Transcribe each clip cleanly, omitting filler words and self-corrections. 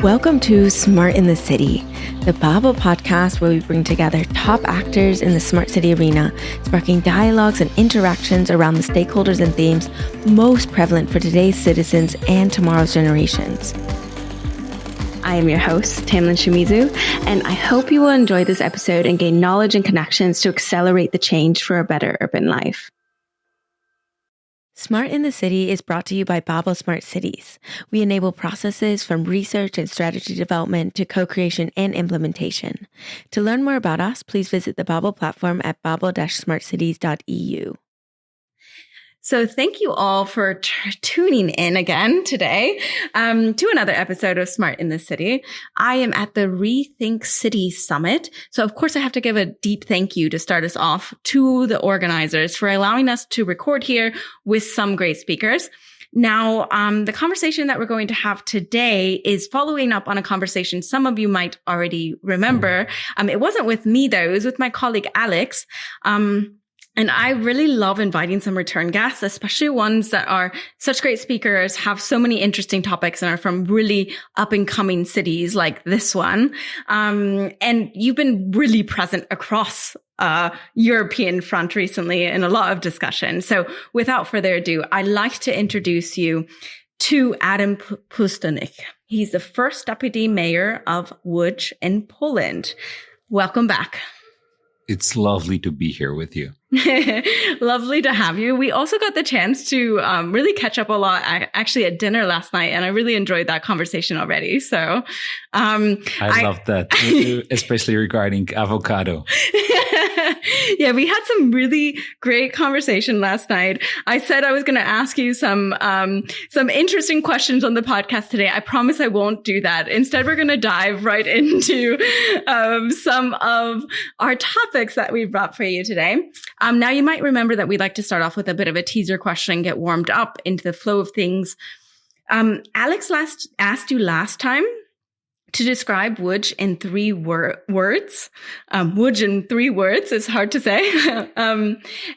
Welcome to Smart in the City, the Babel podcast where we bring together top actors in the smart city arena, sparking dialogues and interactions around the stakeholders and themes most prevalent for today's citizens and tomorrow's generations. I am your host, Tamlin Shimizu, and I hope you will enjoy this episode and gain knowledge and connections to accelerate the change for a better urban life. Smart in the City is brought to you by Babel Smart Cities. We enable processes from research and strategy development to co-creation and implementation. To learn more about us, please visit the Babel platform at babel-smartcities.eu. So thank you all for tuning in again today to another episode of Smart in the City. I am at the Rethink City Summit. So of course I have to give a deep thank you to start us off to the organizers for allowing us to record here with some great speakers. Now, the conversation that we're going to have today is following up on a conversation some of you might already remember. It wasn't with me though, it was with my colleague Alex. And I really love inviting some return guests, especially ones that are such great speakers, have so many interesting topics and are from really up and coming cities like this one. And you've been really present across European front recently in a lot of discussion. So without further ado, I'd like to introduce you to Adam Pustonik. He's the first deputy mayor of Łódź in Poland. Welcome back. It's lovely to be here with you. Lovely to have you. We also got the chance to really catch up a lot actually at dinner last night, and I really enjoyed that conversation already. So I love that, especially regarding avocado. Yeah, we had some really great conversation last night. I said I was going to ask you some interesting questions on the podcast today. I promise I won't do that. Instead, we're going to dive right into some of our topics that we brought for you today. Now, you might remember that we like to start off with a bit of a teaser question, get warmed up into the flow of things. Alex asked you last time to describe Łódź in three words. Łódź in 3 words is hard to say.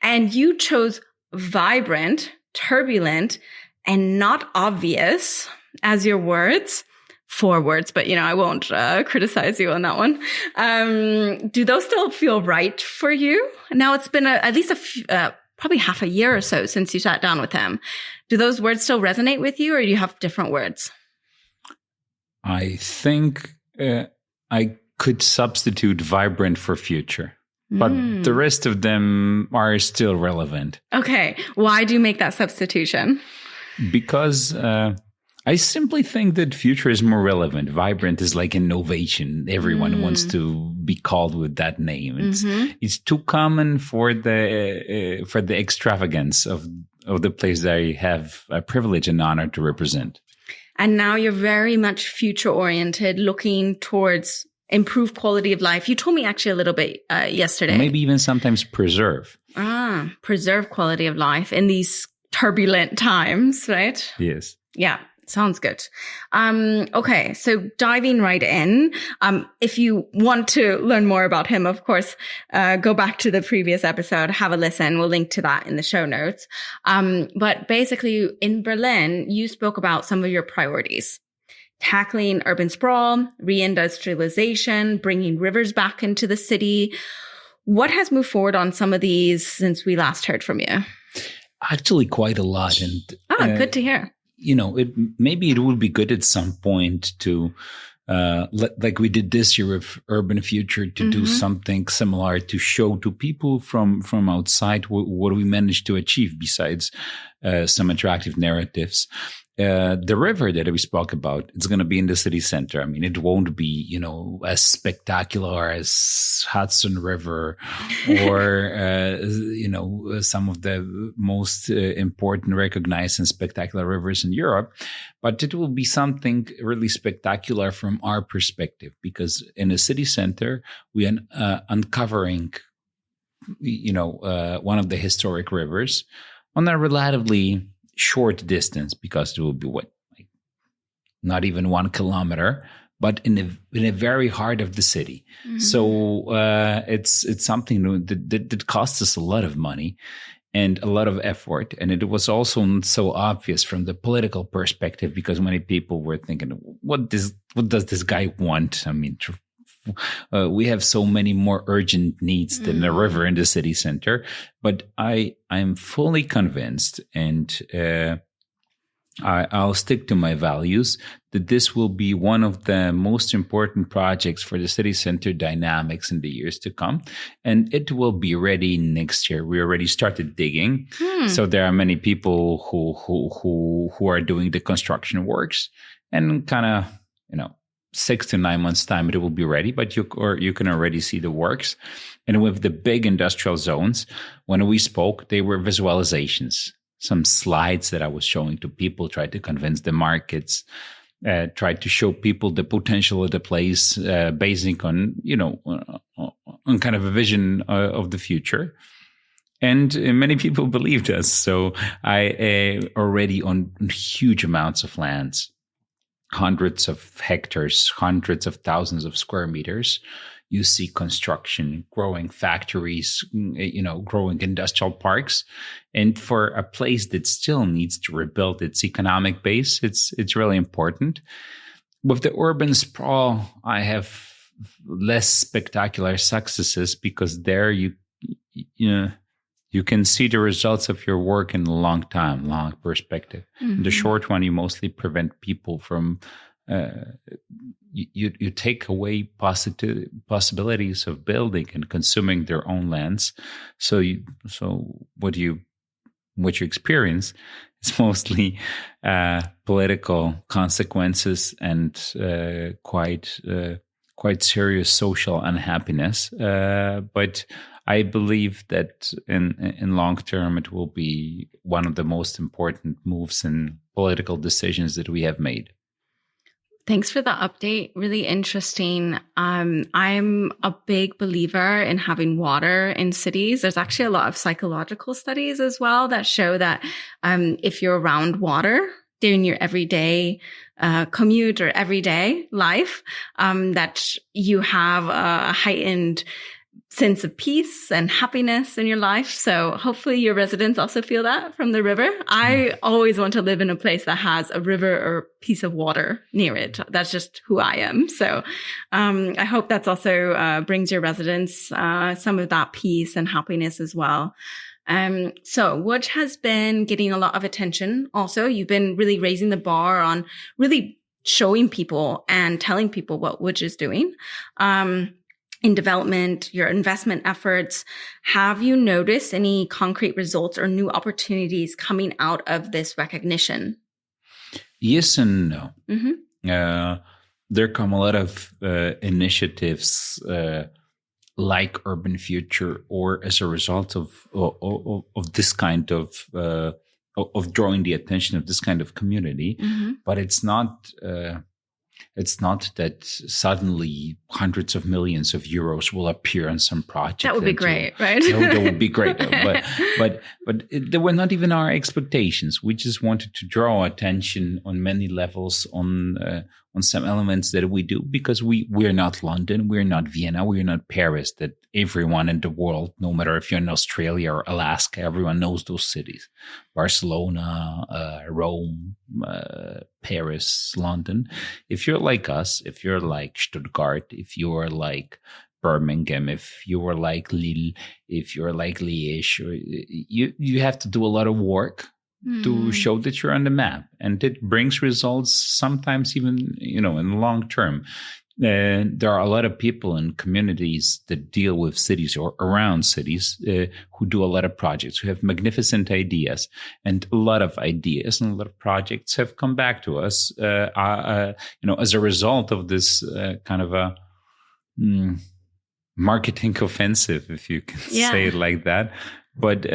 And you chose vibrant, turbulent, and not obvious as your words. 4 words, but I won't criticize you on that one. Do those still feel right for you? Now it's been at least probably half a year or so since you sat down with him. Do those words still resonate with you, or do you have different words? I think I could substitute vibrant for future, but the rest of them are still relevant. Okay. Why do you make that substitution? Because I simply think that future is more relevant. Vibrant is like innovation. Everyone wants to be called with that name. It's too common for the extravagance of the place that I have a privilege and honor to represent. And now you're very much future oriented, looking towards improved quality of life. You told me actually a little bit yesterday. Maybe even sometimes preserve. Preserve quality of life in these turbulent times, right? Yes. Yeah. Sounds good. Okay. So diving right in, if you want to learn more about him, of course, go back to the previous episode, have a listen. We'll link to that in the show notes. But basically in Berlin, you spoke about some of your priorities: tackling urban sprawl, reindustrialization, bringing rivers back into the city. What has moved forward on some of these since we last heard from you? Actually, quite a lot. And good to hear. Maybe it would be good at some point to, like we did this year with Urban Future, to do something similar to show to people from outside what we managed to achieve besides some attractive narratives. The river that we spoke about, it's going to be in the city center. I mean, it won't be, as spectacular as Hudson River or, some of the most important, recognized and spectacular rivers in Europe. But it will be something really spectacular from our perspective, because in the city center, we are uncovering, one of the historic rivers on a relatively short distance, because it will be not even 1 kilometer, but in the very heart of the city. So it's something that costs us a lot of money, and a lot of effort. And it was also not so obvious from the political perspective, because many people were thinking, what does this guy want? I mean, we have so many more urgent needs than a river in the city center. But I'm fully convinced, and I'll stick to my values, that this will be one of the most important projects for the city center dynamics in the years to come. And it will be ready next year. We already started digging. So there are many people who are doing the construction works, and kind of, 6 to 9 months time, it will be ready, but you can already see the works. And with the big industrial zones, when we spoke, they were visualizations. Some slides that I was showing to people, tried to convince the markets, tried to show people the potential of the place, basing on, on kind of a vision of the future. And many people believed us. So I already on huge amounts of lands, hundreds of hectares, hundreds of thousands of square meters, you see construction, growing factories, growing industrial parks. And for a place that still needs to rebuild its economic base, it's really important. With the urban sprawl, I have less spectacular successes, because there you can see the results of your work in a long perspective. In the short one, you mostly prevent people from you take away possibilities of building and consuming their own lands. So what you experience is mostly political consequences and quite serious social unhappiness. But I believe that in long term, it will be one of the most important moves and political decisions that we have made. Thanks for the update. Really interesting. I'm a big believer in having water in cities. There's actually a lot of psychological studies as well that show that if you're around water during your everyday commute or everyday life, that you have a heightened sense of peace and happiness in your life. So hopefully your residents also feel that from the river. I always want to live in a place that has a river or piece of water near it. That's just who I am. So I hope that's also brings your residents some of that peace and happiness as well. So Łódź has been getting a lot of attention. Also, you've been really raising the bar on really showing people and telling people what Łódź is doing. In development, your investment efforts, have you noticed any concrete results or new opportunities coming out of this recognition? Yes and no. There come a lot of initiatives like Urban Future, or as a result of this kind of drawing the attention of this kind of community, but it's not. It's not that suddenly hundreds of millions of euros will appear on some project. That would be great, right? That would be great. But they were not even our expectations. We just wanted to draw attention on many levels on some elements that we do, because we're not London, we're not Vienna, we're not Paris, that everyone in the world, no matter if you're in Australia or Alaska, everyone knows those cities. Barcelona, Rome, Paris, London. If you're like us, if you're like Stuttgart, if you're like Birmingham, if you're like Lille, if you're like Liège, you have to do a lot of work to show that you're on the map, and it brings results sometimes even, in the long term. There are a lot of people in communities that deal with cities or around cities who do a lot of projects, who have magnificent ideas, and a lot of ideas and a lot of projects have come back to us, as a result of this kind of a marketing offensive, if you can say it like that. But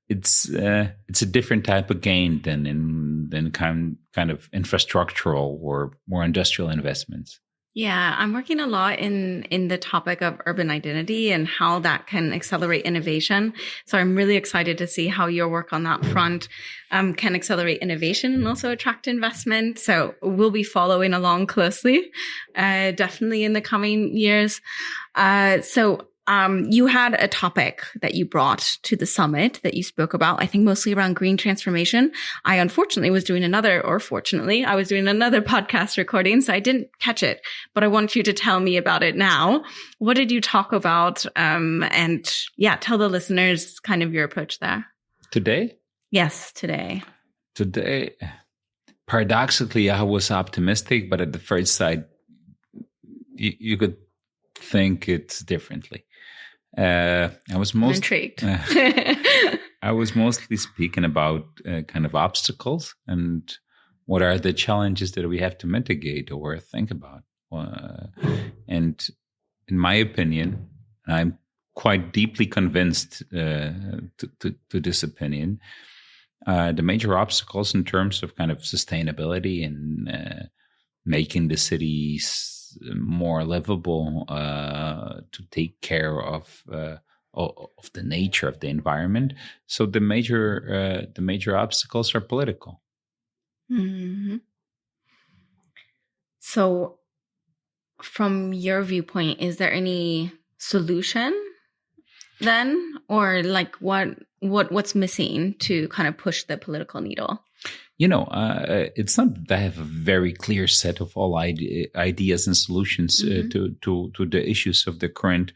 it's a different type of gain than kind of infrastructural or more industrial investments. Yeah, I'm working a lot in the topic of urban identity and how that can accelerate innovation. So I'm really excited to see how your work on that front can accelerate innovation and also attract investment. So we'll be following along closely, definitely in the coming years. So you had a topic that you brought to the summit that you spoke about, I think mostly around green transformation. I unfortunately was doing another podcast recording, so I didn't catch it, but I want you to tell me about it now. What did you talk about? And tell the listeners kind of your approach there. Today? Yes, today. Today, paradoxically, I was optimistic, but at the first sight, you could think it differently. I'm intrigued. I was mostly speaking about kind of obstacles and what are the challenges that we have to mitigate or think about. And in my opinion, I'm quite deeply convinced to this opinion. The major obstacles in terms of kind of sustainability and making the cities more livable, to take care of the nature of the environment. So the major obstacles are political. Mm-hmm. So, from your viewpoint, is there any solution then, or like what's missing to kind of push the political needle? It's not that I have a very clear set of all ideas and solutions to the issues of the current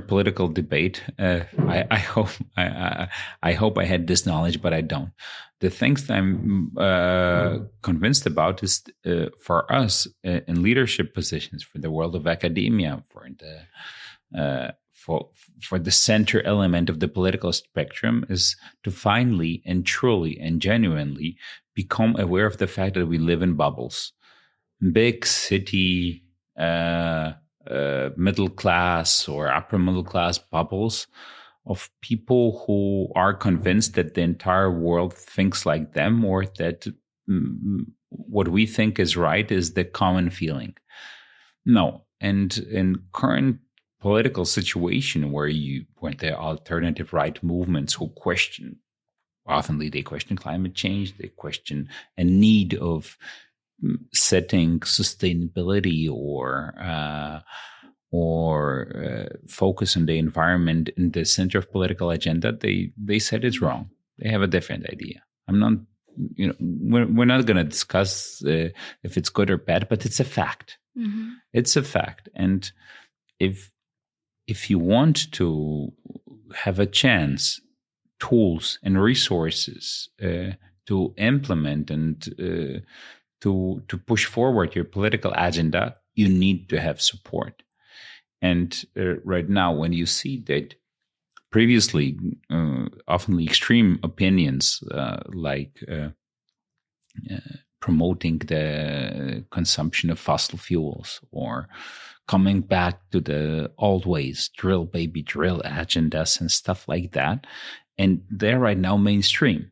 political debate. I hope I had this knowledge, but I don't. The things that I'm convinced about is for us in leadership positions, for the world of academia, for the center element of the political spectrum is to finally and truly and genuinely become aware of the fact that we live in bubbles. Big city, middle class or upper middle class bubbles of people who are convinced that the entire world thinks like them, or that what we think is right is the common feeling. No. And in current political situation where the alternative right movements who question climate change, they question a need of setting sustainability or focus on the environment in the center of political agenda, they said it's wrong. They have a different idea. I'm not, we're not going to discuss if it's good or bad, but it's a fact. Mm-hmm. It's a fact. And if you want to have a chance, tools and resources to implement and to push forward your political agenda, you need to have support. And right now, when you see that previously, often extreme opinions like promoting the consumption of fossil fuels or coming back to the old ways, drill baby drill agendas and stuff like that. And they're right now mainstream.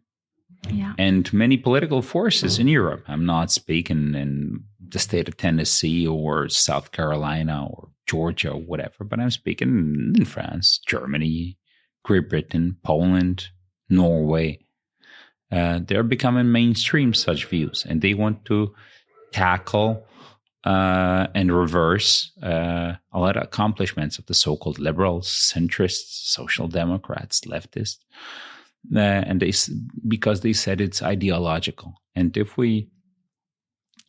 Yeah. And many political forces in Europe, I'm not speaking in the state of Tennessee or South Carolina or Georgia or whatever, but I'm speaking in France, Germany, Great Britain, Poland, Norway. They're becoming mainstream such views, and they want to tackle and reverse a lot of accomplishments of the so-called liberals, centrists, social democrats, leftists, and because they said it's ideological. And if we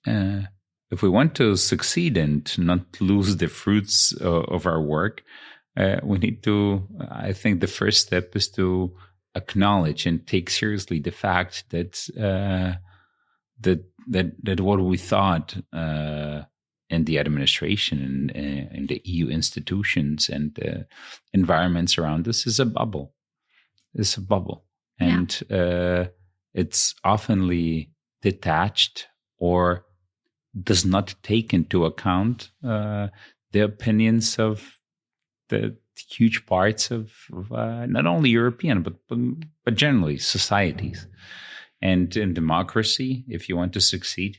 want to succeed and not lose the fruits of our work, we need to. I think the first step is to acknowledge and take seriously the fact that that what we thought in the administration and in the EU institutions and the environments around us is a bubble. It's a bubble. And it's oftenly detached or does not take into account the opinions of the huge parts of not only European, but generally societies. And in democracy, if you want to succeed,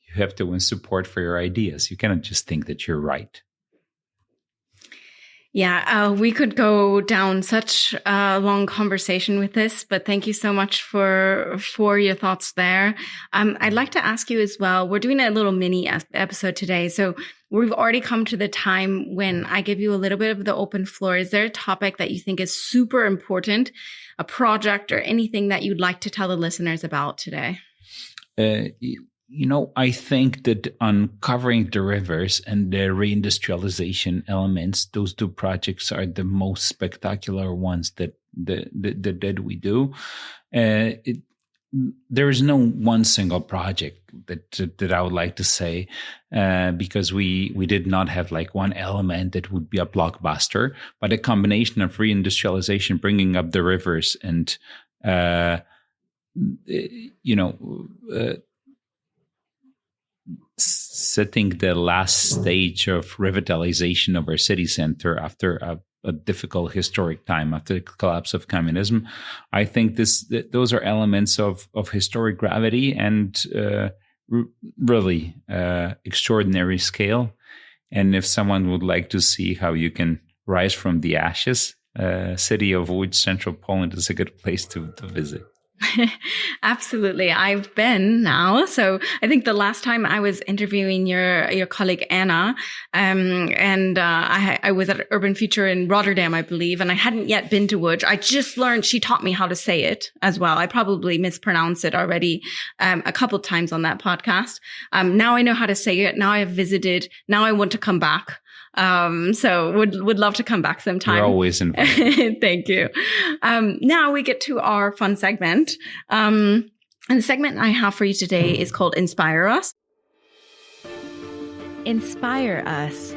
you have to win support for your ideas. You cannot just think that you're right. Yeah, we could go down such a long conversation with this, but thank you so much for your thoughts there. I'd like to ask you as well, we're doing a little mini episode today. So we've already come to the time when I give you a little bit of the open floor. Is there a topic that you think is super important, a project or anything that you'd like to tell the listeners about today? I think that uncovering the rivers and the reindustrialization elements, those two projects are the most spectacular ones that we do. There is no one single project that I would like to say, because we did not have like one element that would be a blockbuster, but a combination of reindustrialization, bringing up the rivers, and setting the last stage of revitalization of our city center after a difficult historic time, after the collapse of communism. I think those are elements of historic gravity and really extraordinary scale. And if someone would like to see how you can rise from the ashes, city of Lodz, central Poland is a good place to visit. Absolutely. I've been now. So I think the last time I was interviewing your colleague, Anna, I was at Urban Future in Rotterdam, I believe, and I hadn't yet been to Łódź. I just learned, she taught me how to say it as well. I probably mispronounced it already a couple of times on that podcast. Now I know how to say it. Now I've visited. Now I want to come back. So would love to come back sometime. You're always invited. Thank you. Now we get to our fun segment. And the segment I have for you today is called Inspire Us. Inspire us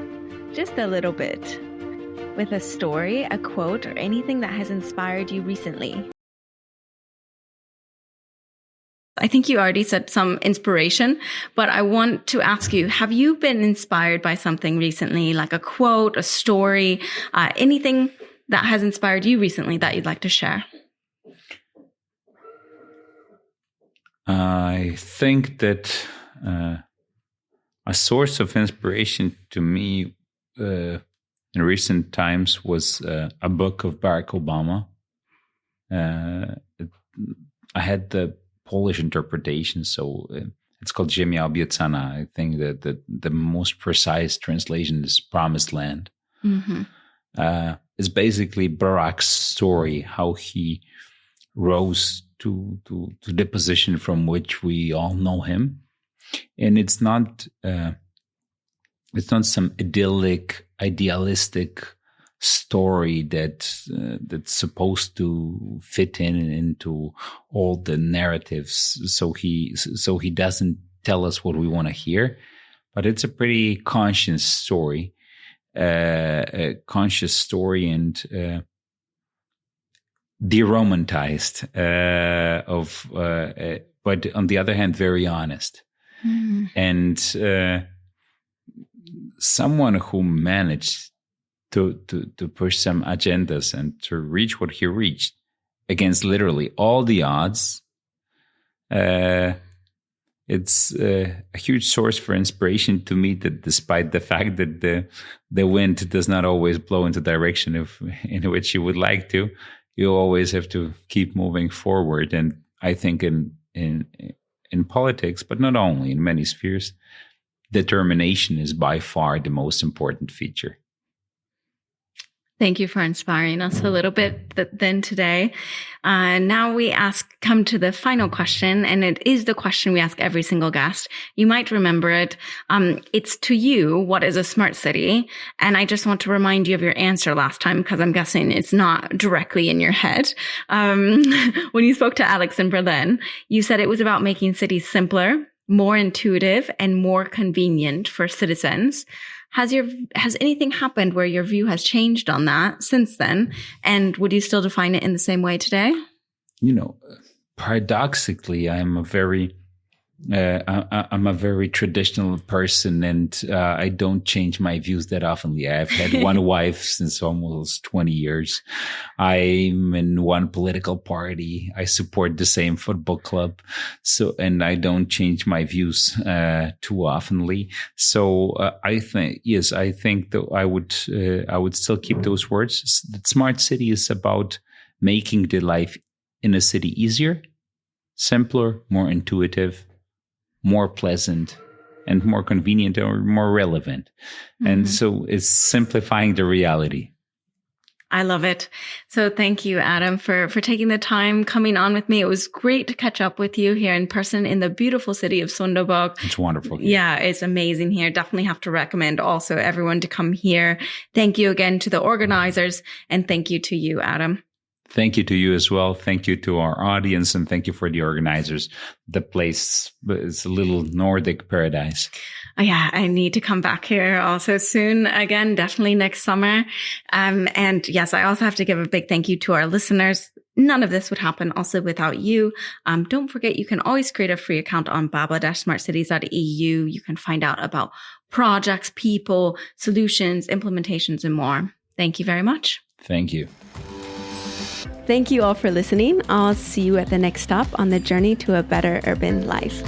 just a little bit with a story, a quote, or anything that has inspired you recently. I think you already said some inspiration, but I want to ask you, have you been inspired by something recently, like a quote, a story, anything that has inspired you recently that you'd like to share? I think that a source of inspiration to me in recent times was a book of Barack Obama. I had the Polish interpretation, so it's called Ziemia Obiecana. I think that the most precise translation is Promised Land. Mm-hmm. It's basically Barack's story, how he rose to the position from which we all know him, and it's not some idyllic, idealistic story that's supposed to fit into all the narratives. So he doesn't tell us what we want to hear, but it's a pretty conscious story, and de-romanticized, but on the other hand, very honest. Mm-hmm. And someone who managed to push some agendas and to reach what he reached against literally all the odds. It's a huge source for inspiration to me, that despite the fact that the wind does not always blow into the direction in which you would like to, you always have to keep moving forward. And I think in politics, but not only, in many spheres, determination is by far the most important feature. Thank you for inspiring us a little bit then today. Now we come to the final question, and it is the question we ask every single guest. You might remember it. It's to you, what is a smart city? And I just want to remind you of your answer last time, because I'm guessing it's not directly in your head. When you spoke to Alex in Berlin, you said it was about making cities simpler, more intuitive, and more convenient for citizens. Has anything happened where your view has changed on that since then? And would you still define it in the same way today? Paradoxically, I'm a very traditional person, and I don't change my views that often. I've had one wife since almost 20 years. I'm in one political party. I support the same football club. And I don't change my views too oftenly. So I think that I would still keep those words. The smart city is about making the life in a city easier, simpler, more intuitive, more pleasant, and more convenient or more relevant. And so it's simplifying the reality. I love it. So thank you, Adam, for taking the time coming on with me. It was great to catch up with you here in person in the beautiful city of Sonderburg. It's wonderful here. Yeah, it's amazing here. Definitely have to recommend also everyone to come here. Thank you again to the organizers, and thank you to you, Adam. Thank you to you as well. Thank you to our audience, and thank you for the organizers. The place is a little Nordic paradise. Oh, yeah, I need to come back here also soon again, definitely next summer. And yes, I also have to give a big thank you to our listeners. None of this would happen also without you. Don't forget, you can always create a free account on baba-smartcities.eu. You can find out about projects, people, solutions, implementations, and more. Thank you very much. Thank you. Thank you all for listening. I'll see you at the next stop on the journey to a better urban life.